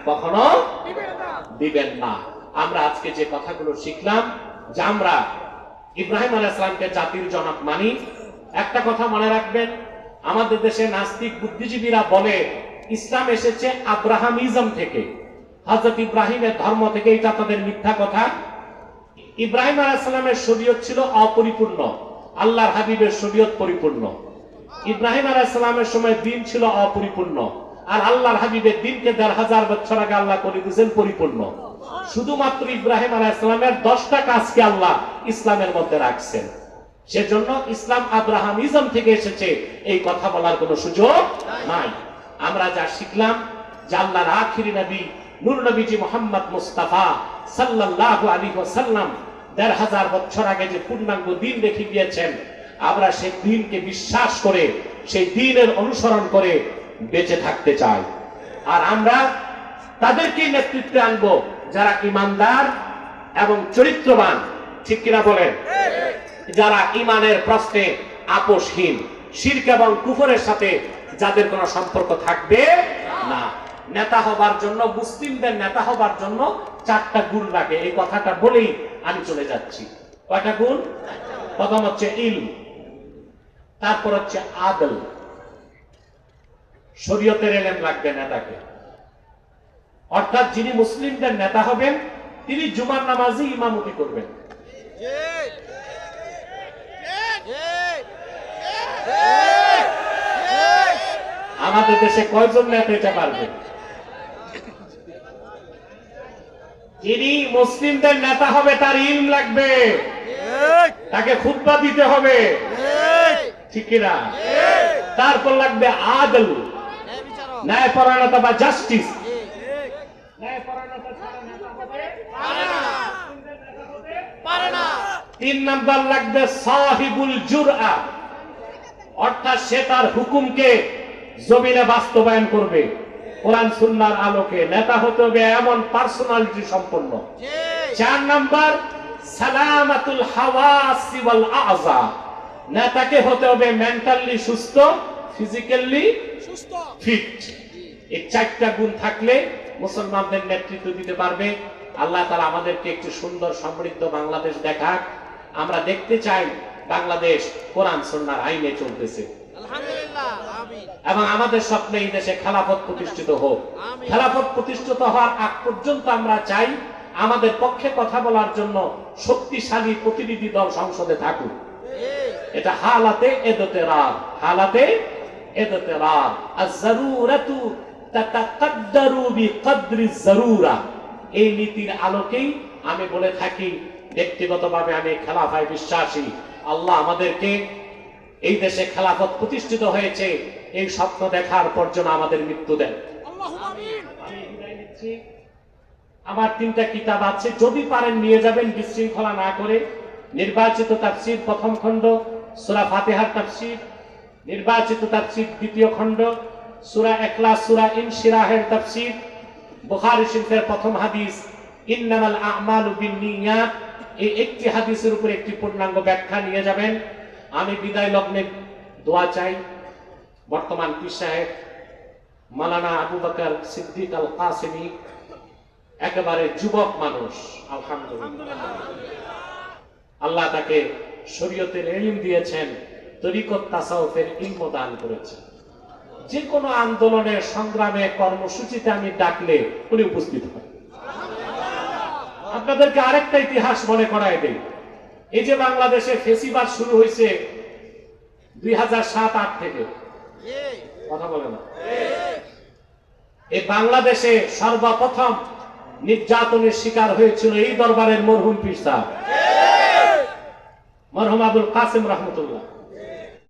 কখনো দিবেন না। আমরা আজকে যে কথাগুলো শিখলাম, যে আমরা ইব্রাহিম আলাইহিস সালামকে জাতির জনক মানি। একটা কথা মনে রাখবেন, আমাদের দেশে নাস্তিক বুদ্ধিজীবীরা বলে ইসলাম এসেছে আব্রাহামিজম থেকে, হযরত ইব্রাহিমের ধর্ম থেকে। এটা তাদের মিথ্যা কথা। ইব্রাহিম আলাইহিস সালামের শরীয়ত ছিল অপরিপূর্ণ, আল্লাহর হাবিবের শরীয়ত পরিপূর্ণ। ইব্রাহিম আলাইহিস সালামের সময় দিন ছিল অপরিপূর্ণ, আর আল্লাহর হাবিবের দিনকে ১৫০০ বছর আগে আল্লাহ করে দিয়েছেন পরিপূর্ণ। শুধুমাত্র ইব্রাহিম আলাইহিস সালামের 10টা কাজকে আল্লাহ ইসলামের মধ্যে রাখছেন। সেজন্য ইসলাম আব্রাহামিজম থেকে এসেছে, এই কথা বলার কোনো সুযোগ নাই। আমরা যা শিখলাম, যে আল্লাহর আখিরি নবী নূর নবীজি মুহাম্মদ মুস্তাফা সাল্লাল্লাহু আলাইহি ওয়াসাল্লাম ১৫০০ বছর আগে যে পূর্ণাঙ্গ দিন রেখে গিয়েছেন, আমরা সেই দিনকে বিশ্বাস করে, সেই দিনের অনুসরণ করে বেঁচে থাকতে চাই। আর আমরা তাদেরকে নেতৃত্বে আনবো যারা ইমানদার এবং চরিত্রবান, ঠিক কিনা বলেন? যারা ইমানের প্রশ্নে আপোষহীন, শিরক এবং কুফরের সাথে যাদের কোনো সম্পর্ক থাকবে না। নেতা হবার জন্য, মুসলিমদের নেতা হবার জন্য 4টা গুণ লাগে। এই কথাটা বলেই আমি চলে যাচ্ছি। কয়টা গুণ? প্রথম হচ্ছে ইলম, তারপর হচ্ছে আদল, শরীয়তের ইলম লাগবে নেতাকে। অর্থাৎ যিনি মুসলিমদের নেতা হবেন, তিনি জুমার নামাজে ইমামতি করবেন। আমাদের দেশে কয়জন নেতা এটা পারবে? যিনি মুসলিমদের নেতা হবে তার ইলম লাগবে, তাকে খুতবা দিতে হবে, ঠিক কিনা? তারপর লাগবে আদল, ন্যায়পরায়ণতা বা জাস্টিস। তিন নাম্বার লাগবে সাহিবুল জুরআ, অর্থাৎ সে তার হুকুমকে জমিনে বাস্তবায়ন করবে কোরআন সুন্নাহর আলোকে। নেতা হতে হবে এমন পার্সোনালিটি সম্পন্ন। 4 নাম্বার সালামাতুল হাওয়াসি ওয়াল আযা, নেতাকে হতে হবে মেন্টালি সুস্থ, ফিজিক্যালি ফিট। এই 4টা গুণ থাকলে মুসলমানদের নেতৃত্ব দিতে পারবে। আল্লাহ তাআলা আমাদেরকে একটি সুন্দর সমৃদ্ধ বাংলাদেশ দেখাক। আমরা দেখতে চাই বাংলাদেশ কোরআন সুন্নাহর আইনে চলতেছে, এবং আমাদের স্বপ্নে এই দেশে খেলাফত প্রতিষ্ঠিত হোক। খেলাফত প্রতিষ্ঠিত হওয়ার আগ পর্যন্ত আমরা চাই আমাদের পক্ষে কথা বলার জন্য শক্তিশালী প্রতিনিধি দল সংসদে থাকুক। এটা হালাতে এদতেরার, হালাতে এদতেরার। আয-যারুরাতু তাতাকাদ্দারু বিকদরি যারুরা, এই নীতির আলোকেই আমি বলে থাকি, ব্যক্তিগতভাবে আমি খেলাফায় বিশ্বাসী। আল্লাহ আমাদেরকে এই দেশে খেলাফত প্রতিষ্ঠিত হয়েছে এই স্বপ্ন দেখার পর যেন আমাদের মৃত্যু দেন। আমার 3টা কিতাব আছে, যদি পারেন নিয়ে যাবেন, বিশৃঙ্খলা না করে। নির্বাচিত তাফসীর প্রথম খণ্ড, সূরা ফাতিহার তাফসীর। নির্বাচিত তাফসীর দ্বিতীয় খণ্ড, সূরা ইখলাস, সূরা ইনশিরাহের তাফসীর। বুখারী শরীফের প্রথম হাদিস ইন্নামাল আ'মালু বিন্নিয়াত, এই একটি হাদিসের উপর একটি পূর্ণাঙ্গ ব্যাখ্যা নিয়ে যাবেন। আমি বিদায় লগ্নে দোয়া চাই। বর্তমান পীর সাহেব মাওলানা আবু বকর সিদ্দিক আল কাসেমি একেবারে যুবক মানুষ, আলহামদুলিল্লাহ। আল্লাহ তাকে শরীয়তের ইলম দিয়েছেন, তরিকত তাসাউফের ইলম দান করেছেন। যে কোনো আন্দোলনের সংগ্রামে কর্মসূচিতে আমি ডাকলে উনি উপস্থিত হন। আপনাদেরকে আরেকটা ইতিহাস মনে করায় দেই। এই যে বাংলাদেশে ফেসিবাদ শুরু হয়েছে 2007-8 থেকে, কথা বলে না, এই বাংলাদেশে সর্বপ্রথম নির্যাতনের শিকার হয়েছিল এই দরবারের মরহুম পীর সাহেব, মরহুম আবুল কাসেম রহমতুল্লাহ।